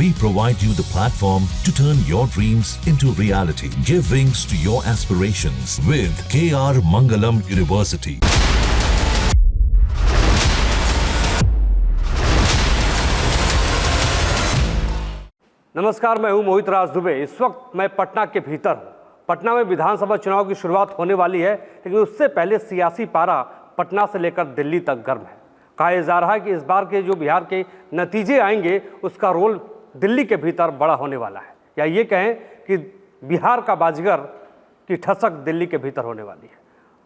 We provide you the platform to turn your dreams into reality. Give wings to your aspirations with KR Mangalam University. नमस्कार, मैं हूं मोहित राज दुबे। इस वक्त मैं पटना के भीतर हूं। पटना में विधानसभा चुनाव की शुरुआत होने वाली है, लेकिन उससे पहले सियासी पारा पटना से लेकर दिल्ली तक गर्म है। कहा जा रहा है कि इस बार के जो बिहार के नतीजे आएंगे उसका रोल दिल्ली के भीतर बड़ा होने वाला है, या ये कहें कि बिहार का बाजीगर की ठसक दिल्ली के भीतर होने वाली है।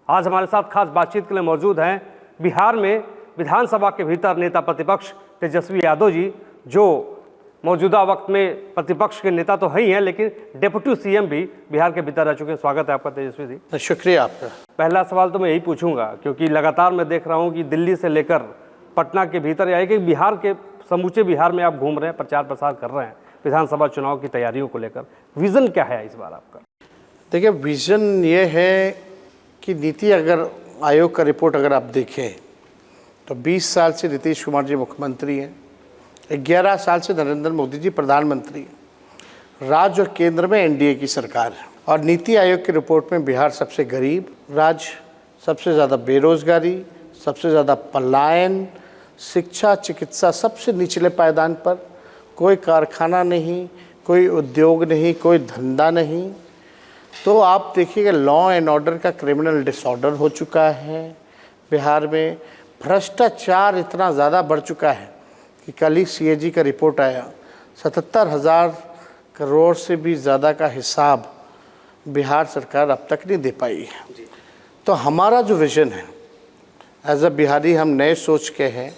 आज हमारे साथ खास बातचीत के लिए मौजूद हैं बिहार में विधानसभा के भीतर नेता प्रतिपक्ष तेजस्वी यादव जी, जो मौजूदा वक्त में प्रतिपक्ष के नेता तो है ही हैं, लेकिन डिप्टी सीएम भी बिहार के भीतर रह चुके हैं। स्वागत है आपका तेजस्वी जी। शुक्रिया आपका। पहला सवाल तो मैं यही पूछूंगा, क्योंकि लगातार मैं देख रहा हूं कि दिल्ली से लेकर पटना के भीतर या कि बिहार के समूचे बिहार में आप घूम रहे हैं, प्रचार प्रसार कर रहे हैं विधानसभा चुनाव की तैयारियों को लेकर। विजन क्या है इस बार आपका? देखिए, विजन ये है कि नीति आयोग का रिपोर्ट अगर आप देखें तो 20 साल से नीतीश कुमार जी मुख्यमंत्री हैं, 11 साल से नरेंद्र मोदी जी प्रधानमंत्री हैं। राज्य और केंद्र में एनडीए की सरकार है, और नीति आयोग की रिपोर्ट में बिहार सबसे गरीब राज्य, सबसे ज़्यादा बेरोजगारी, सबसे ज़्यादा पलायन, शिक्षा चिकित्सा सबसे निचले पायदान पर, कोई कारखाना नहीं, कोई उद्योग नहीं, कोई धंधा नहीं। तो आप देखिएगा, लॉ एंड ऑर्डर का क्रिमिनल डिसऑर्डर हो चुका है बिहार में। भ्रष्टाचार इतना ज़्यादा बढ़ चुका है कि कल ही सीएजी का रिपोर्ट आया, 77,000 करोड़ से भी ज़्यादा का हिसाब बिहार सरकार अब तक नहीं दे पाई है। तो हमारा जो विज़न है एज अ बिहारी, हम नए सोच के हैं,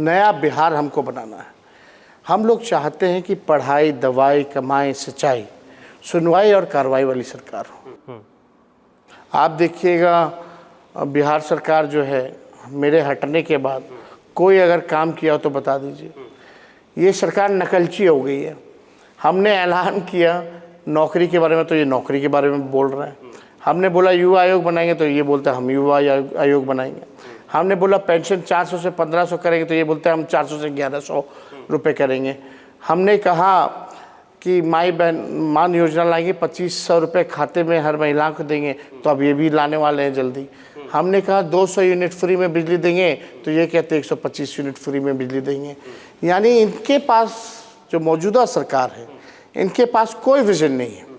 नया बिहार हमको बनाना है। हम लोग चाहते हैं कि पढ़ाई, दवाई, कमाई, सिंचाई, सुनवाई और कार्रवाई वाली सरकार हो। आप देखिएगा, बिहार सरकार जो है, मेरे हटने के बाद कोई अगर काम किया हो तो बता दीजिए। ये सरकार नकलची हो गई है। हमने ऐलान किया नौकरी के बारे में तो ये नौकरी के बारे में बोल रहे हैं। हमने बोला युवा आयोग बनाएंगे तो ये बोलते हैं हम युवा आयोग बनाएंगे। हमने बोला पेंशन 400 से 1500 करेंगे तो ये बोलते हैं हम 400 से 1100 रुपये करेंगे। हमने कहा कि माई बहन मान योजना लाएंगे, 2500 रुपये खाते में हर महिला को देंगे, तो अब ये भी लाने वाले हैं जल्दी। हमने कहा 200 यूनिट फ्री में बिजली देंगे, तो ये कहते हैं 125 यूनिट फ्री में बिजली देंगे। यानी इनके पास जो मौजूदा सरकार है, इनके पास कोई विजन नहीं है।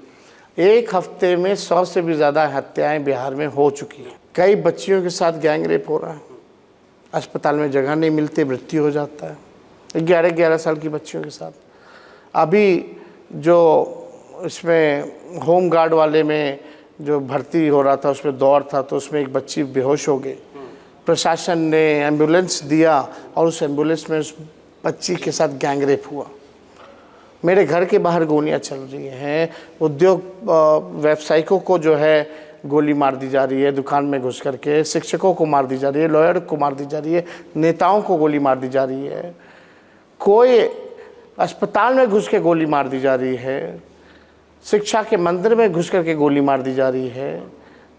एक हफ्ते में 100 से भी ज़्यादा हत्याएं बिहार में हो चुकी हैं। कई बच्चियों के साथ गैंग रेप हो रहा है, अस्पताल में जगह नहीं मिलती, मृत्यु हो जाता है 11-11 साल की बच्चियों के साथ। अभी जो इसमें होम गार्ड वाले में जो भर्ती हो रहा था, उसमें दौड़ था, तो उसमें एक बच्ची बेहोश हो गई। प्रशासन ने एम्बुलेंस दिया और उस एम्बुलेंस में उस बच्ची के साथ गैंग रेप हुआ। मेरे घर के बाहर गोलियां चल रही हैं। उद्योग व्यावसायिकों को जो है गोली मार दी जा रही है दुकान में घुस करके, शिक्षकों को मार दी जा रही है, लॉयर को मार दी जा रही है, नेताओं को गोली मार दी जा रही है, कोई अस्पताल में घुस के गोली मार दी जा रही है, शिक्षा के मंदिर में घुस करके गोली मार दी जा रही है,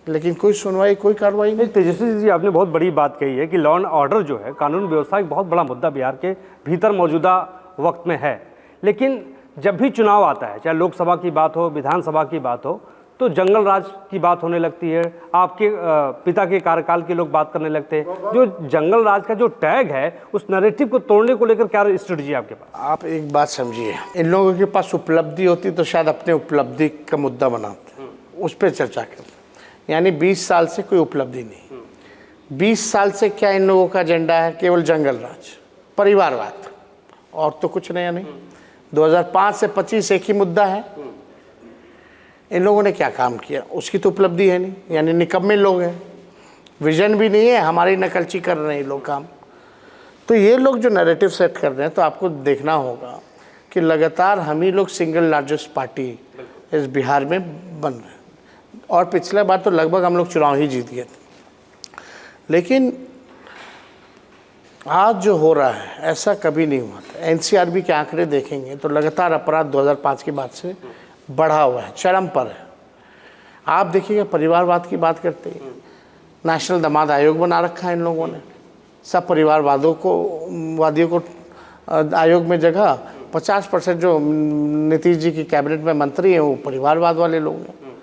लेकिन कोई सुनवाई, कोई कार्रवाई नहीं। तेजस्वी जी, आपने बहुत बड़ी बात कही है कि लॉ एंड ऑर्डर जो है, कानून व्यवस्था एक बहुत बड़ा मुद्दा बिहार के भीतर मौजूदा वक्त में है। लेकिन जब भी चुनाव आता है, चाहे लोकसभा की बात हो, विधानसभा की बात हो, तो जंगल राज की बात होने लगती है। आपके पिता के कार्यकाल के लोग बात करने लगते हैं। जो जंगल राज का जो टैग है, उस नैरेटिव को तोड़ने को लेकर क्या स्ट्रेटजी है आपके पास? आप एक बात समझिए, इन लोगों के पास उपलब्धि होती तो शायद अपने उपलब्धि का मुद्दा बनाते, उस पर चर्चा करते। यानी 20 साल से कोई उपलब्धि नहीं। 20 साल से क्या इन लोगों का एजेंडा है? केवल जंगल राज, परिवारवाद, और तो कुछ नया नहीं। 2005 से 25 एक ही मुद्दा है। इन लोगों ने क्या काम किया? उसकी तो उपलब्धि है नहीं, यानी निकम्मे लोग हैं। विजन भी नहीं है, हमारी नकलची कर रहे हैं ये लोग काम। तो ये लोग जो नैरेटिव सेट कर रहे हैं, तो आपको देखना होगा कि लगातार हम ही लोग सिंगल लार्जेस्ट पार्टी इस बिहार में बन रहे हैं। और पिछले बार तो लगभग हम लोग चुनाव ही जीत गए थे। लेकिन आज जो हो रहा है, ऐसा कभी नहीं हुआ था। एनसीआरबी के आंकड़े देखेंगे तो लगातार अपराध 2005 के बाद से बढ़ा हुआ है, चरम पर है। आप देखिएगा, परिवारवाद की बात करते हैं, नेशनल दामाद आयोग बना रखा है इन लोगों ने। सब परिवारवादियों को आयोग में जगह, 50% जो नीतीश जी की कैबिनेट में मंत्री हैं वो परिवारवाद वाले लोग हैं।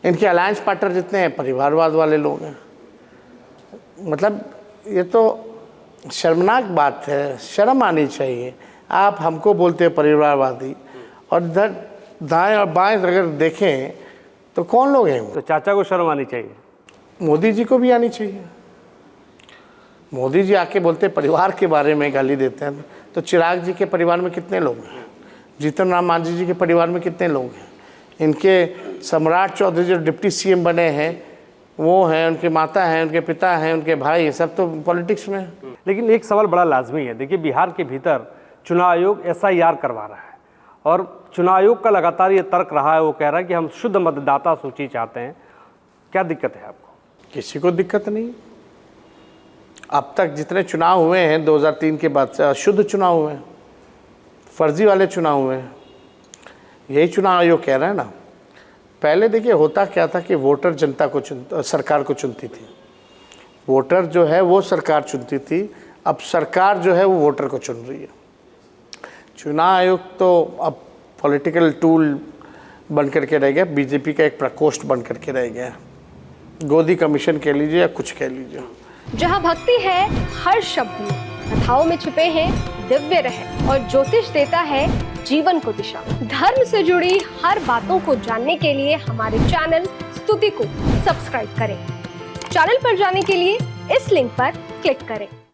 इनके अलायंस पार्टनर जितने हैं परिवारवाद वाले लोग हैं। मतलब ये तो शर्मनाक बात है, शर्म आनी चाहिए। आप हमको बोलते हैं परिवारवादी, और इधर दाएं और बाएं अगर देखें तो कौन लोग हैं वो? तो चाचा को शर्म आनी चाहिए, मोदी जी को भी आनी चाहिए। मोदी जी आके बोलते परिवार के बारे में गाली देते हैं, तो चिराग जी के परिवार में कितने लोग हैं? जीतन राम मांझी जी के परिवार में कितने लोग हैं? इनके सम्राट चौधरी जो डिप्टी सीएम बने हैं वो हैं, उनके माता हैं, उनके पिता हैं, उनके भाई हैं, सब तो पॉलिटिक्स में हैं। लेकिन एक सवाल बड़ा लाजमी है। देखिए, बिहार के भीतर चुनाव आयोग SIR करवा रहा है और चुनाव आयोग का लगातार ये तर्क रहा है, वो कह रहा है कि हम शुद्ध मतदाता सूची चाहते हैं। क्या दिक्कत है आपको? किसी को दिक्कत नहीं। अब तक जितने चुनाव हुए हैं 2003 के बाद से शुद्ध चुनाव हुए हैं, फर्जी वाले चुनाव हुए हैं। यही चुनाव आयोग कह रहा है ना। पहले देखिए होता क्या था कि वोटर जनता को सरकार को चुनती थी, वोटर जो है वो सरकार चुनती थी। अब सरकार जो है वो वोटर को चुन रही है। चुनाव आयोग तो अब पॉलिटिकल टूल बन करके रह गया, बीजेपी का एक प्रकोष्ठ बन करके रह गया। गोदी कमीशन कह लीजिए या कुछ कह लीजिए। जहाँ भक्ति है हर शब्द में, कथाओं में छुपे हैं दिव्य रहस्य और ज्योतिष देता है जीवन को दिशा। धर्म से जुड़ी हर बातों को जानने के लिए हमारे चैनल स्तुति को सब्सक्राइब करें। चैनल पर जाने के लिए इस लिंक पर क्लिक करें।